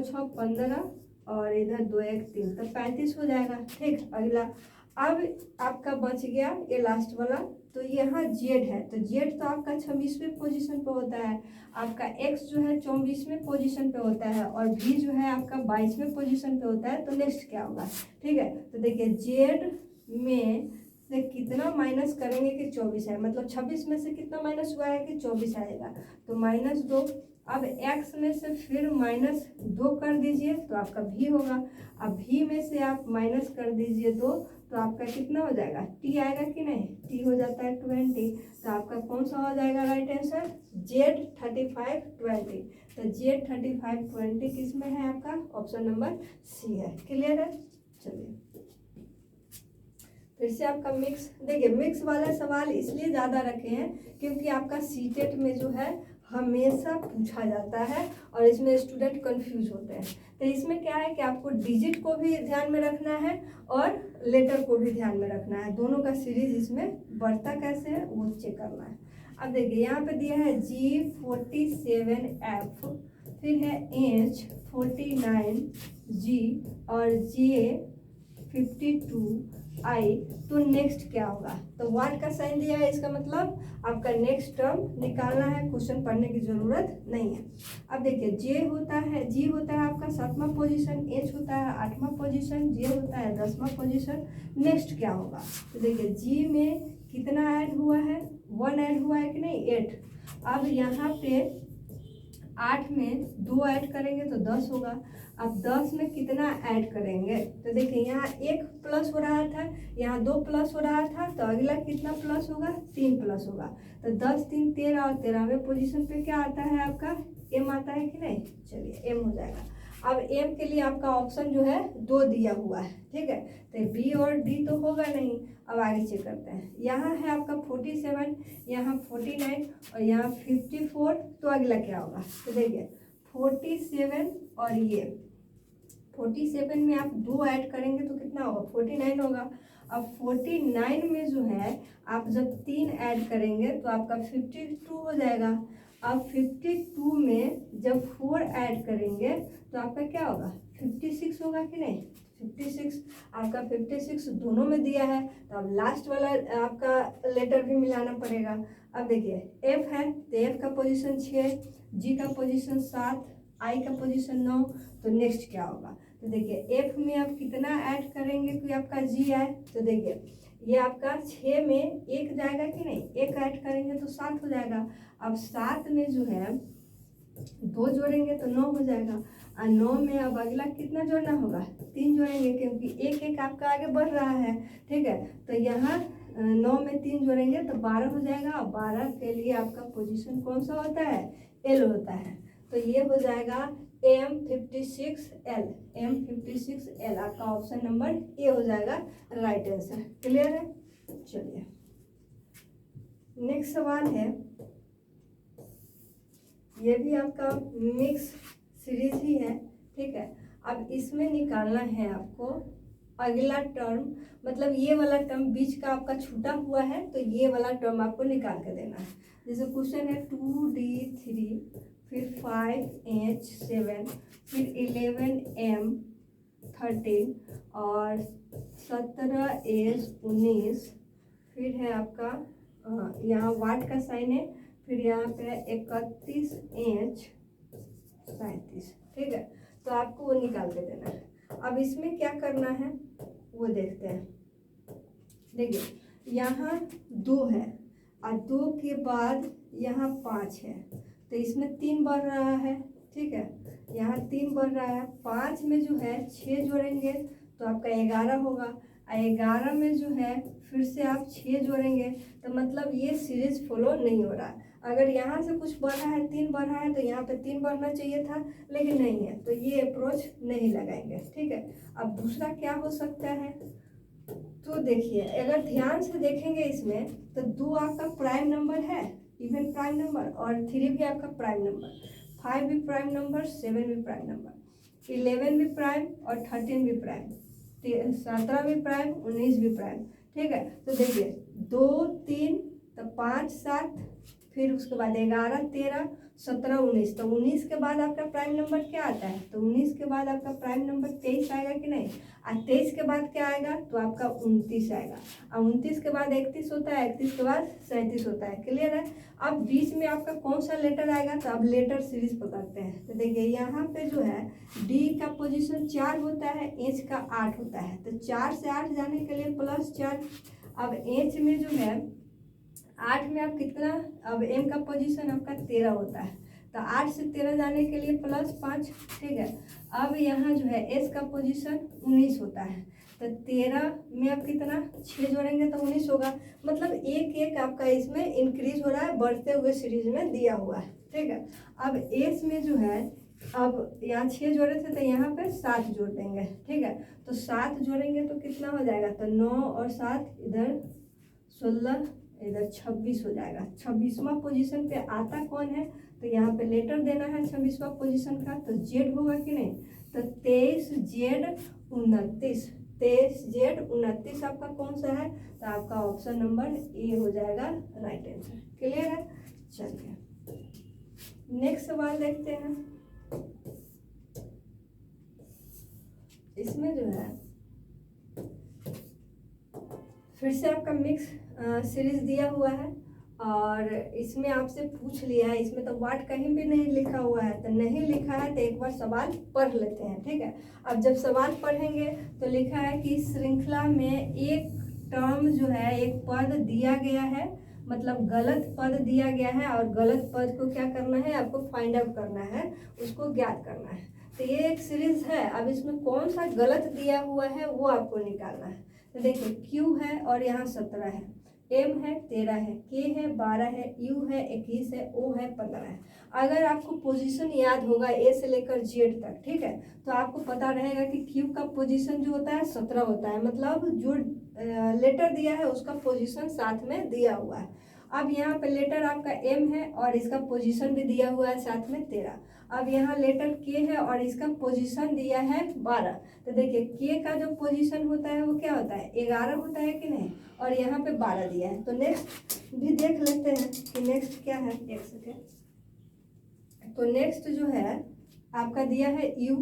6 15 और इधर 2 1 3, तो 35 हो जाएगा। ठीक, अगला अब आपका बच गया ये लास्ट वाला, तो यहाँ जेड है, तो जेड तो आपका 26वें पोजीशन पे होता है, आपका एक्स जो है 24वें पोजीशन पे होता है, और भी जो है आपका 22वें पोजीशन पे होता है। तो नेक्स्ट क्या होगा, ठीक है, तो देखिए जेड में से कितना माइनस करेंगे कि 24 है, मतलब 26 में से कितना माइनस हुआ है कि 24 आएगा, तो -2, अब x में से फिर -2 कर दीजिए तो आपका v होगा। अब v में से आप माइनस कर दीजिए 2 तो आपका कितना हो जाएगा, t आएगा कि नहीं, t हो जाता है 20। तो आपका कौन सा हो जाएगा राइट आंसर, Z3520। तो Z3520 किस में है आपका, ऑप्शन नंबर सी है। क्लियर है। चलिए फिर से आपका मिक्स, देखिए मिक्स वाला सवाल इसलिए ज़्यादा रखे हैं क्योंकि आपका सीटेट में जो है हमेशा पूछा जाता है और इसमें स्टूडेंट कंफ्यूज होते हैं। तो इसमें क्या है कि आपको डिजिट को भी ध्यान में रखना है और लेटर को भी ध्यान में रखना है, दोनों का सीरीज इसमें बढ़ता कैसे है वो चेक करना है। अब देखिए यहाँ पे दिया है G47F, फिर है H49G और J52I। तो नेक्स्ट क्या होगा, तो व्हाट का साइन दिया है, इसका मतलब आपका नेक्स्ट टर्म निकालना है, क्वेश्चन पढ़ने की जरूरत नहीं है। अब देखिए J होता है, G होता है आपका 7वां पोजीशन, H होता है 8वां पोजीशन, J होता है 10वां पोजीशन। नेक्स्ट क्या होगा, तो देखिए G में कितना ऐड हुआ है, 1 ऐड हुआ है कि नहीं, 8। अब यहाँ पे 8 में 2 ऐड करेंगे तो 10 होगा। अब 10 में कितना ऐड करेंगे, तो देखिए यहाँ 1 प्लस हो रहा था, यहाँ 2 प्लस हो रहा था, तो अगला कितना प्लस होगा, 3 प्लस होगा। तो 10 3 13 और 13वें पोजीशन पे क्या आता है आपका, m आता है कि नहीं। चलिए m हो जाएगा। अब m के लिए आपका ऑप्शन जो है 2 दिया हुआ है, ठीक है। तो b और d तो होगा नहीं। अब आगे चेक करते हैं, यहाँ है आपका 47, यहाँ 49 और यहाँ 54। तो अगला क्या होगा, तो देखिए 47 और ये 47 में आप 2 ऐड करेंगे तो कितना होगा, 49 होगा। अब 49 में जो है आप जब 3 ऐड करेंगे तो आपका 52 हो जाएगा। अब 52 में जब 4 ऐड करेंगे तो आपका क्या होगा, 56 होगा कि नहीं। 56 आपका 56 दोनों में दिया है, तो अब लास्ट वाला आपका लेटर भी मिलाना पड़ेगा। अब देखिए F है तो F का पोजीशन 6, G का पोजीशन 7, I का पोजीशन 9। तो नेक्स्ट क्या होगा, तो देखिए F में आप कितना ऐड करेंगे कि आपका G आए, तो देखिए ये आपका 6 में 1 जाएगा कि नहीं, 1 ऐड करेंगे तो 7 हो जाएगा। अब 7 में जो है 2 जोड़ेंगे तो 9 हो जाएगा। और 9 में अब अगला कितना जोड़ना होगा, 3 जोड़ेंगे क्योंकि 1 1 आपका आगे बढ़ रहा है, ठीक है। तो यहाँ 9 में 3 जोड़ेंगे तो 12 हो जाएगा। और 12 के लिए आपका पोजीशन कौन सा होता है, L होता है। तो ये हो जाएगा M56L, M56L आपका ऑप्शन नंबर ए हो जाएगा राइट आंसर। क्लियर है। चलिए नेक्स्ट सवाल है, ये भी आपका मिक्स सीरीज ही है, ठीक है। अब इसमें निकालना है आपको अगला टर्म, मतलब ये वाला टर्म बीच का आपका छूटा हुआ है तो ये वाला टर्म आपको निकाल के देना है। जैसे क्वेश्चन है 2D3, फिर 5H7, फिर 11M13 और 17H19, फिर है आपका यहाँ वाट का साइन है, फिर यहाँ पे 31H37, ठीक है। तो आपको वो निकाल के देना है। अब इसमें क्या करना है वो देखते हैं। देखिए यहाँ 2 है और 2 के बाद यहाँ 5 है, तो इसमें 3 बढ़ रहा है, ठीक है। यहाँ 3 बढ़ रहा है, 5 में जो है 6 जोड़ेंगे तो आपका 11 होगा। और 11 में जो है फिर से आप 6 जोड़ेंगे, तो मतलब ये सीरीज फॉलो नहीं हो रहा है। अगर यहाँ से कुछ बढ़ रहा है, 3 बढ़ रहा है, तो यहाँ पे 3 बढ़ना चाहिए था, लेकिन नहीं है, तो ये अप्रोच नहीं लगाएंगे, ठीक है। अब दूसरा क्या हो सकता है, तो देखिए अगर ध्यान से देखेंगे इसमें तो 2 आपका प्राइम नंबर है, इवन प्राइम नंबर, और 3 भी आपका प्राइम नंबर, 5 भी प्राइम नंबर, 7 भी प्राइम नंबर, 11 भी प्राइम और 13 भी प्राइम, 17 भी प्राइम, 19 भी प्राइम, ठीक है। तो देखिए 2 3 तो 5 7, फिर उसके बाद 11 13 17 19, तो 19 के बाद आपका प्राइम नंबर क्या आता है, तो 19 के बाद आपका प्राइम नंबर 23 आएगा कि नहीं। और 23 के बाद क्या आएगा, तो आपका 29 आएगा। और 29 के बाद 31 होता है, 31 के बाद 37 होता है। क्लियर है। अब बीच में आपका कौन सा लेटर आएगा, तो अब लेटर सीरीज पकड़ते हैं। तो देखिए यहाँ पे जो है डी का पोजीशन 4 होता है, एच का 8 होता है, तो 4 से 8 जाने के लिए +4। अब एच में जो है 8 में आप कितना, अब एम का पोजीशन आपका 13 होता है, तो 8 से 13 जाने के लिए +5, ठीक है। अब यहाँ जो है एस का पोजीशन 19 होता है, तो 13 में आप कितना 6 जोड़ेंगे तो 19 होगा। मतलब एक एक आपका इसमें इंक्रीज हो रहा है, बढ़ते हुए सीरीज में दिया हुआ है, ठीक है। अब एस में जो है, अब यहाँ 6 जोड़े थे तो यहाँ पे 7 जोड़ देंगे, ठीक है। तो 7 जोड़ेंगे तो कितना हो जाएगा, तो 9 और 7 इधर 16 इधर 26 हो जाएगा। 26वां पोजीशन पे आता कौन है, तो यहाँ पे लेटर देना है 26वां पोजीशन का, तो जेड होगा कि नहीं, तो 23 जेड 29, 23 जेड 29 आपका कौन सा है, तो आपका ऑप्शन नंबर ए हो जाएगा राइट आंसर। क्लियर है। चलिए नेक्स्ट सवाल देखते हैं। इसमें जो है फिर से आपका मिक्स सीरीज दिया हुआ है और इसमें आपसे पूछ लिया है, इसमें तो वाट कहीं भी नहीं लिखा हुआ है, तो नहीं लिखा है तो एक बार सवाल पढ़ लेते हैं, ठीक है। अब जब सवाल पढ़ेंगे तो लिखा है कि श्रृंखला में एक टर्म जो है, एक पद दिया गया है, मतलब गलत पद दिया गया है और गलत पद को क्या करना है, आपको फाइंड आउट करना है, उसको ज्ञात करना है। तो ये एक सीरीज है, अब इसमें कौन सा गलत दिया हुआ है वो आपको निकालना है। तो देखिए Q है और यहाँ 17 है, M है 13 है, K है 12 है, U है 21 है, O है 15 है। अगर आपको पोजीशन याद होगा A से लेकर Z तक, ठीक है, तो आपको पता रहेगा कि Q का पोजीशन जो होता है 17 होता है, मतलब जो लेटर दिया है उसका पोजीशन साथ में दिया हुआ है। अब यहाँ पे लेटर आपका M है और इसका पोजीशन भी दिया हुआ है साथ में 13। अब यहाँ लेटर K है और इसका पोजीशन दिया है 12। तो देखिए K का जो पोजीशन होता है वो क्या होता है, 11 होता है कि नहीं, और यहाँ पे 12 दिया है। तो नेक्स्ट भी देख लेते हैं कि नेक्स्ट क्या है, एक सेकेंड। तो नेक्स्ट जो है आपका दिया है U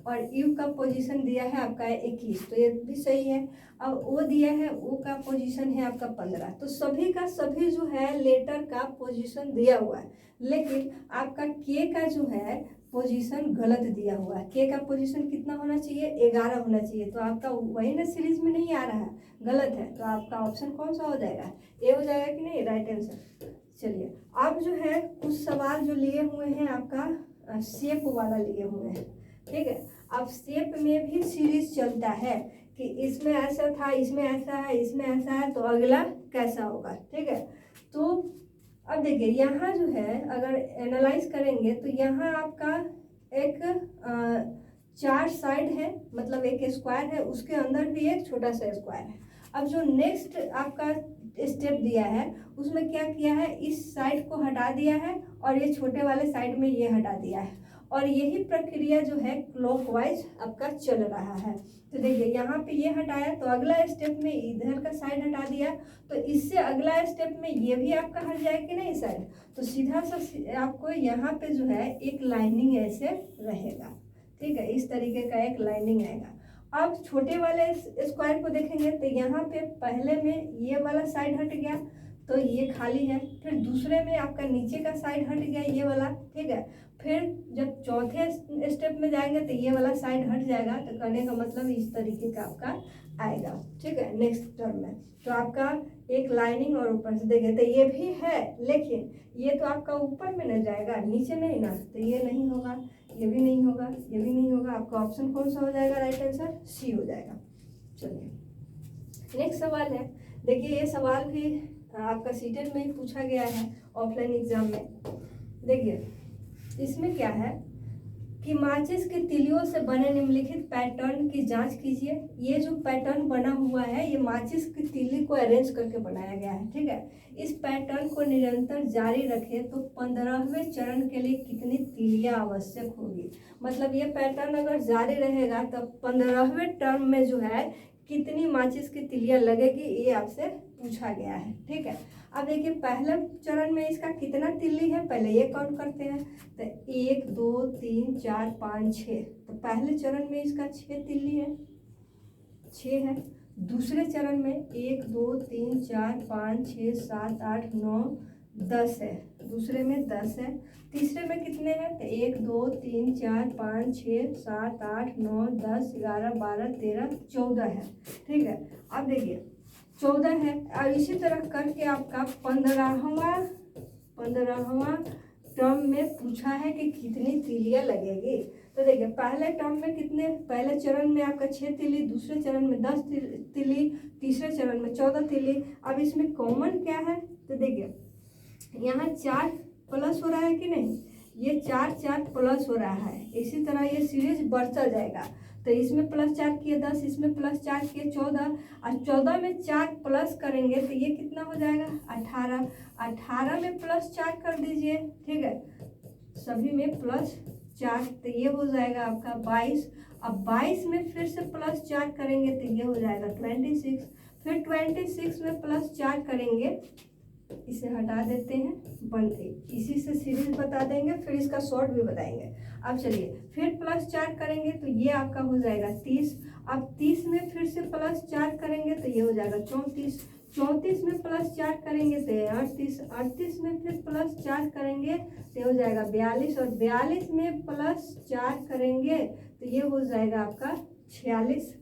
और U का पोजीशन दिया है आपका 21, तो ये भी सही है। अब O दिया है, O का पोजीशन है आपका 15। तो सभी का सभी जो है लेटर का पोजीशन दिया हुआ है, लेकिन आपका K का जो है पोजीशन गलत दिया हुआ है। K का पोजीशन कितना होना चाहिए, 11 होना चाहिए, तो आपका वही ना सीरीज में नहीं आ रहा है, गलत है। तो आपका ऑप्शन कौन सा हो जाएगा, ए हो जाएगा कि नहीं, राइट आंसर। चलिए अब जो है कुछ सवाल जो लिए हुए हैं आपका शेप वाला लिए हुए हैं, ठीक है। अब शेप में भी सीरीज चलता है कि इसमें ऐसा था, इसमें ऐसा है, इसमें ऐसा है, तो अगला कैसा होगा, ठीक है। तो अब देखिए यहाँ जो है अगर एनालाइज करेंगे तो यहाँ आपका एक 4 साइड है, मतलब एक स्क्वायर है, उसके अंदर भी एक छोटा सा स्क्वायर है। अब जो नेक्स्ट आपका स्टेप दिया है उसमें क्या किया है, इस साइड को हटा दिया है और ये छोटे वाले साइड में ये हटा दिया है, और यही प्रक्रिया जो है क्लॉकवाइज आपका चल रहा है। तो देखिए यहाँ पे ये हटाया तो अगला स्टेप में इधर का साइड हटा दिया, तो इससे अगला स्टेप में ये भी आपका हट जाएगा कि नहीं साइड, तो सीधा सा आपको यहाँ पे जो है एक लाइनिंग ऐसे रहेगा, ठीक है, इस तरीके का एक लाइनिंग आएगा। अब छोटे वाले स्क्वायर को देखेंगे तो यहाँ पे पहले में ये वाला साइड हट गया तो ये खाली है, फिर दूसरे में आपका नीचे का साइड हट गया ये वाला, ठीक है। फिर जब चौथे स्टेप में जाएंगे तो ये वाला साइड हट जाएगा, तो कहने का मतलब इस तरीके का आपका आएगा, ठीक है, नेक्स्ट टर्म में। तो आपका एक लाइनिंग और ऊपर से देखें तो ये भी है, लेकिन ये तो आपका ऊपर में न जाएगा, नीचे नहीं ना, तो ये नहीं होगा, ये भी नहीं होगा, ये भी नहीं होगा। आपका ऑप्शन कौन सा हो जाएगा, राइट आंसर सी हो जाएगा। चलिए नेक्स्ट सवाल है, देखिए ये सवाल भी आपका सीटेट में ही पूछा गया है ऑफलाइन एग्जाम में। देखिए इसमें क्या है कि माचिस की तिलियों से बने निम्नलिखित पैटर्न की जांच कीजिए। ये जो पैटर्न बना हुआ है ये माचिस की तिली को अरेंज करके बनाया गया है, ठीक है। इस पैटर्न को निरंतर जारी रखें तो 15वें चरण के लिए कितनी तिलियां आवश्यक होगी। मतलब ये पैटर्न अगर जारी रहेगा तो 15वें टर्म में जो है कितनी माचिस की तिलियां लगेगी, ये आपसे पूछा गया है, ठीक है। अब देखिए पहले चरण में इसका कितना तिल्ली है, पहले ये काउंट करते हैं, तो 1 2 3 4 5 6, तो पहले चरण में इसका 6 तिल्ली है, 6 है। दूसरे चरण में 1 2 3 4 5 6 7 8 9 10 है, दूसरे में 10 है। तीसरे में कितने हैं, तो 1 2 3 4 5 6 7 8 9 10 11 12 13 14 है, ठीक है। अब देखिए 14 है और इसी तरह करके आपका 15वां टर्म में पूछा है कि कितनी तीलियां लगेगी। तो देखिए पहले टर्म में कितने, पहले चरण में आपका 6 तीली, दूसरे चरण में 10 तीली, तीसरे चरण में 14 तीली। अब इसमें कॉमन क्या है, तो देखिए यहाँ 4 प्लस हो रहा है कि नहीं, ये 4 प्लस हो रहा है। इसी तरह ये सीरीज बढ़ता जाएगा। तो इसमें +4 किए 10, इसमें +4 किए 14, और 14 में 4 प्लस करेंगे तो ये कितना हो जाएगा 18। 18 में +4 कर दीजिए, ठीक है, सभी में +4, तो ये हो जाएगा आपका 22। अब 22 में फिर से +4 करेंगे तो ये हो जाएगा 26। फिर 26 में +4 करेंगे, इसे हटा देते हैं, 1 इसी से सीरीज बता देंगे, फिर इसका शॉर्ट भी बताएंगे। अब चलिए फिर +4 करेंगे तो ये आपका हो जाएगा 30। अब 30 में फिर से +4 करेंगे तो ये हो जाएगा 34। 34 में +4 करेंगे तो 38। 38 में फिर +4 करेंगे तो ये हो जाएगा 42, और 42 में +4 करेंगे तो ये हो जाएगा आपका 46।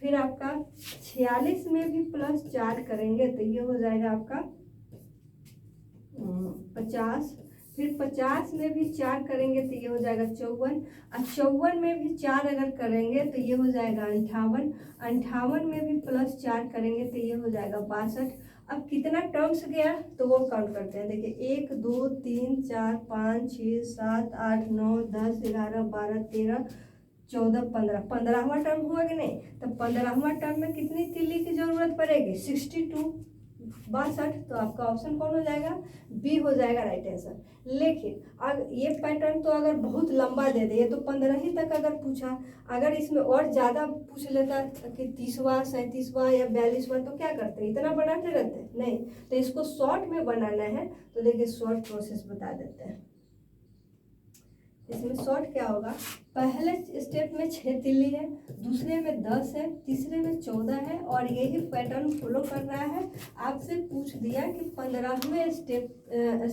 फिर आपका 46 में भी +4 करेंगे तो ये हो जाएगा आपका 50। फिर 50 में भी 4 करेंगे तो ये हो जाएगा 54, और 54 में भी 4 अगर करेंगे तो ये हो जाएगा 58। 58 में भी +4 करेंगे तो ये हो जाएगा 62। अब कितना टर्म्स गया तो वो काउंट करते हैं। देखिए 1 2 3 4 5 6 7 8 9 10 11 12 13 14 15, 15वां टर्म हुआ कि नहीं। तो 15वां टर्म में कितनी तीली की जरूरत पड़ेगी 62, 62। तो आपका ऑप्शन कौन हो जाएगा, बी हो जाएगा राइट आंसर। लेकिन अगर ये पैटर्न तो अगर बहुत लंबा दे दे, ये तो 15 ही तक अगर पूछा, अगर इसमें और ज़्यादा पूछ लेता कि 30वां 37वां या 42वां तो क्या करते, इतना बनाते रहते नहीं। तो इसको शॉर्ट में बनाना है, तो देखिए शॉर्ट प्रोसेस बता देते हैं। इसमें शॉर्ट क्या होगा, पहले स्टेप में 6 तीली है, दूसरे में 10 है, तीसरे में 14 है, और यही पैटर्न फॉलो कर रहा है। आपसे पूछ दिया कि 15वें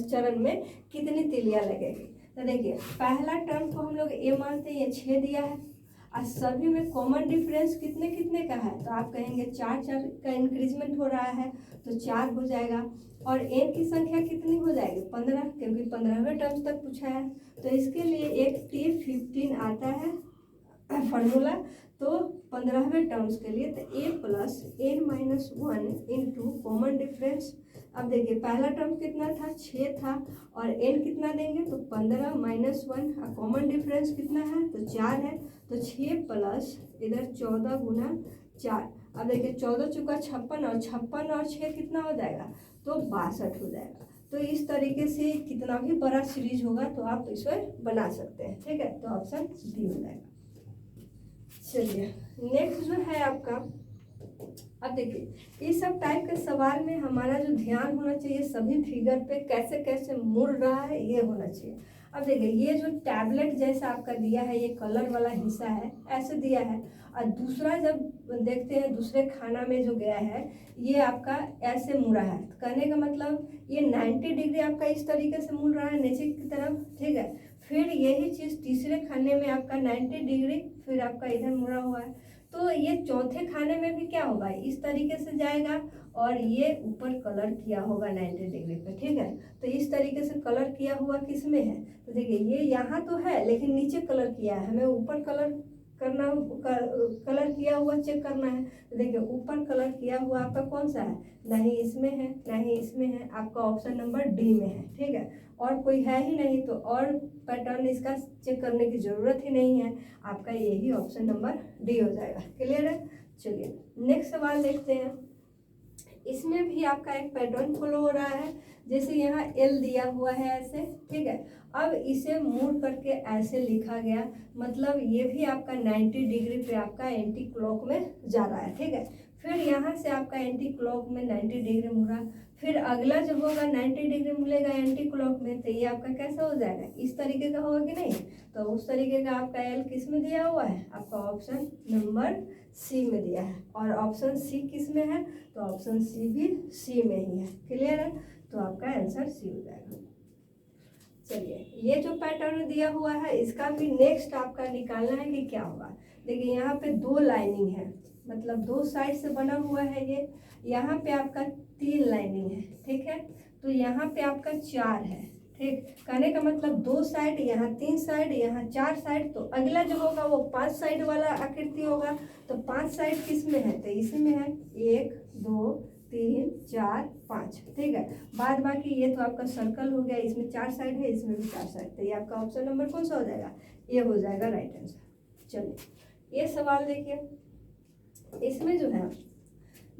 चरण में कितनी तीलियां लगेगी। तो देखिए पहला टर्म को हम लोग ए मानते हैं, ये 6 दिया है, और सभी में कॉमन डिफरेंस कितने कितने का है, तो आप कहेंगे 4 का इंक्रीजमेंट हो रहा है तो 4 हो जाएगा। और एन की संख्या कितनी हो जाएगी 15, क्योंकि 15वें टर्म्स तक पूछा है। तो इसके लिए एक T15 आता है फॉर्मूला, तो 15वें टर्म्स के लिए तो a+n-1 इंटू कॉमन डिफरेंस। अब देखिए पहला टर्म कितना था 6 था, और n कितना देंगे तो 15 - 1, और कॉमन डिफरेंस कितना है तो 4 है, तो 6 प्लस इधर 14 गुना 4। अब देखिए 14 चुका 56, और 56 और 6 कितना हो जाएगा तो 62 हो जाएगा। तो इस तरीके से कितना भी बड़ा सीरीज होगा तो आप इसे बना सकते हैं, ठीक है। तो ऑप्शन डी हो जाएगा। चलिए नेक्स्ट जो है आपका, अब देखिए इस सब टाइप के सवाल में हमारा जो ध्यान होना चाहिए सभी फिगर पे कैसे कैसे मुड़ रहा है ये होना चाहिए। अब देखिए ये जो टैबलेट जैसा आपका दिया है, ये कलर वाला हिस्सा है, ऐसे दिया है, और दूसरा जब देखते हैं दूसरे खाना में जो गया है ये आपका ऐसे मुड़ा है। तो कहने का मतलब ये 90 डिग्री आपका इस तरीके से मुड़ रहा है नीचे की तरफ, ठीक है। फिर यही चीज़ तीसरे खाने में आपका 90 डिग्री फिर आपका इधर मुड़ा हुआ है। तो ये चौथे खाने में भी क्या होगा इस तरीके से जाएगा, और ये ऊपर कलर किया होगा 90 डिग्री पे, ठीक है। तो इस तरीके से कलर किया हुआ किस में है, तो देखिए ये यहाँ तो है लेकिन नीचे कलर किया है, हमें ऊपर कलर करना, कलर किया हुआ चेक करना है। तो देखिए ऊपर कलर किया हुआ आपका कौन सा है, नहीं इसमें है नहीं इसमें है, आपका ऑप्शन नंबर डी में है, ठीक है। और कोई है ही नहीं तो और पैटर्न इसका चेक करने की ज़रूरत ही नहीं है, आपका यही ऑप्शन नंबर डी हो जाएगा। क्लियर है। चलिए नेक्स्ट सवाल देखते हैं। इसमें भी आपका एक पैटर्न फॉलो हो रहा है, जैसे यहाँ एल दिया हुआ है ऐसे, ठीक है। अब इसे मोड़ करके ऐसे लिखा गया, मतलब ये भी आपका 90 डिग्री पे आपका एंटी क्लॉक में जा रहा है, ठीक है। फिर यहाँ से आपका एंटी क्लॉक में 90 डिग्री मुड़ा, फिर अगला जो होगा 90 डिग्री मुड़ेगा एंटी क्लॉक में, तो ये आपका कैसा हो जाएगा इस तरीके का होगा कि नहीं। तो उस तरीके का आपका एल किस में दिया हुआ है, आपका ऑप्शन नंबर सी में दिया है, और ऑप्शन सी किस में है तो ऑप्शन सी भी सी में ही है। क्लियर है। तो आपका आंसर सी हो जाएगा। चलिए ये जो पैटर्न दिया हुआ है इसका भी नेक्स्ट आपका निकालना है कि क्या होगा। देखिए यहाँ पे 2 लाइनिंग है, मतलब 2 साइड से बना हुआ है ये, यहाँ पे आपका 3 लाइनिंग है, ठीक है। तो यहाँ पे आपका 4 है, ठीक, कहने का मतलब 2 साइड, यहाँ 3 साइड, यहाँ 4 साइड, तो अगला जो होगा वो 5 साइड वाला आकृति होगा। तो 5 साइड किस में है, तो इसमें है 1 2 3 4 5, ठीक है। बाद बाकी ये तो आपका सर्कल हो गया, इसमें 4 साइड है, इसमें भी 4 साइड, तो ये आपका ऑप्शन नंबर कौन सा हो जाएगा, ये हो जाएगा राइट आंसर। चलिए ये सवाल देखिए, इसमें जो है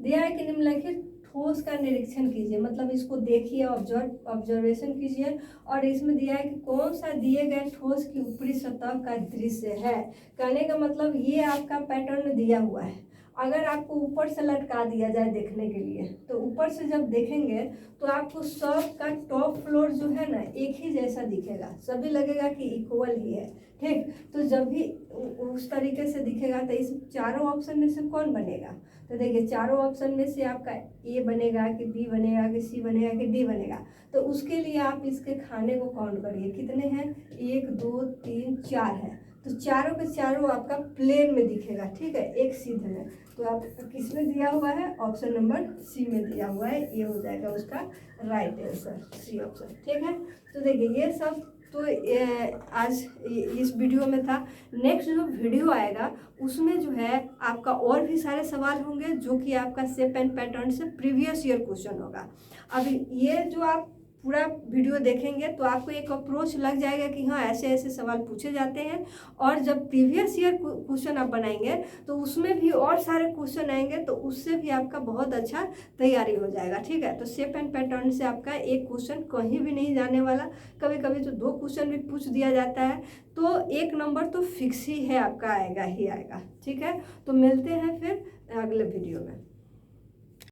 दिया है कि निम्नलिखित ठोस का निरीक्षण कीजिए, मतलब इसको देखिए, ऑब्जर्वेशन कीजिए, और इसमें दिया है कि कौन सा दिए गए ठोस की ऊपरी सतह का दृश्य है। कहने का मतलब ये आपका पैटर्न दिया हुआ है, अगर आपको ऊपर से लटका दिया जाए देखने के लिए, तो ऊपर से जब देखेंगे तो आपको सब का टॉप फ्लोर जो है ना एक ही जैसा दिखेगा, सभी लगेगा कि इक्वल ही है, ठीक। तो जब भी उस तरीके से दिखेगा तो इस चारों ऑप्शन में से कौन बनेगा, तो देखिए चारों ऑप्शन में से आपका ए बनेगा कि बी बनेगा कि सी बनेगा कि डी बनेगा। तो उसके लिए आप इसके खाने को काउंट करिए, कितने हैं, 1 2 3 4 है, तो चारों के चारों आपका प्लेन में दिखेगा, ठीक है, एक सीधे में। तो आप किस में दिया हुआ है, ऑप्शन नंबर सी में दिया हुआ है, ये हो जाएगा उसका राइट आंसर, सी ऑप्शन, ठीक है। तो देखिए ये सब तो आज इस वीडियो में था। नेक्स्ट जो वीडियो आएगा उसमें जो है आपका और भी सारे सवाल होंगे, जो कि आपका शेप एंड पैटर्न से प्रीवियस ईयर क्वेश्चन होगा। अभी ये जो आप पूरा वीडियो देखेंगे तो आपको एक अप्रोच लग जाएगा कि हाँ ऐसे ऐसे सवाल पूछे जाते हैं, और जब प्रीवियस ईयर क्वेश्चन आप बनाएंगे तो उसमें भी और सारे क्वेश्चन आएंगे, तो उससे भी आपका बहुत अच्छा तैयारी हो जाएगा, ठीक है। तो शेप एंड पैटर्न से आपका एक क्वेश्चन कहीं भी नहीं जाने वाला, कभी कभी तो 2 क्वेश्चन भी पूछ दिया जाता है, तो 1 नंबर तो फिक्स ही है आपका, आएगा ही आएगा, ठीक है। तो मिलते हैं फिर अगले वीडियो में।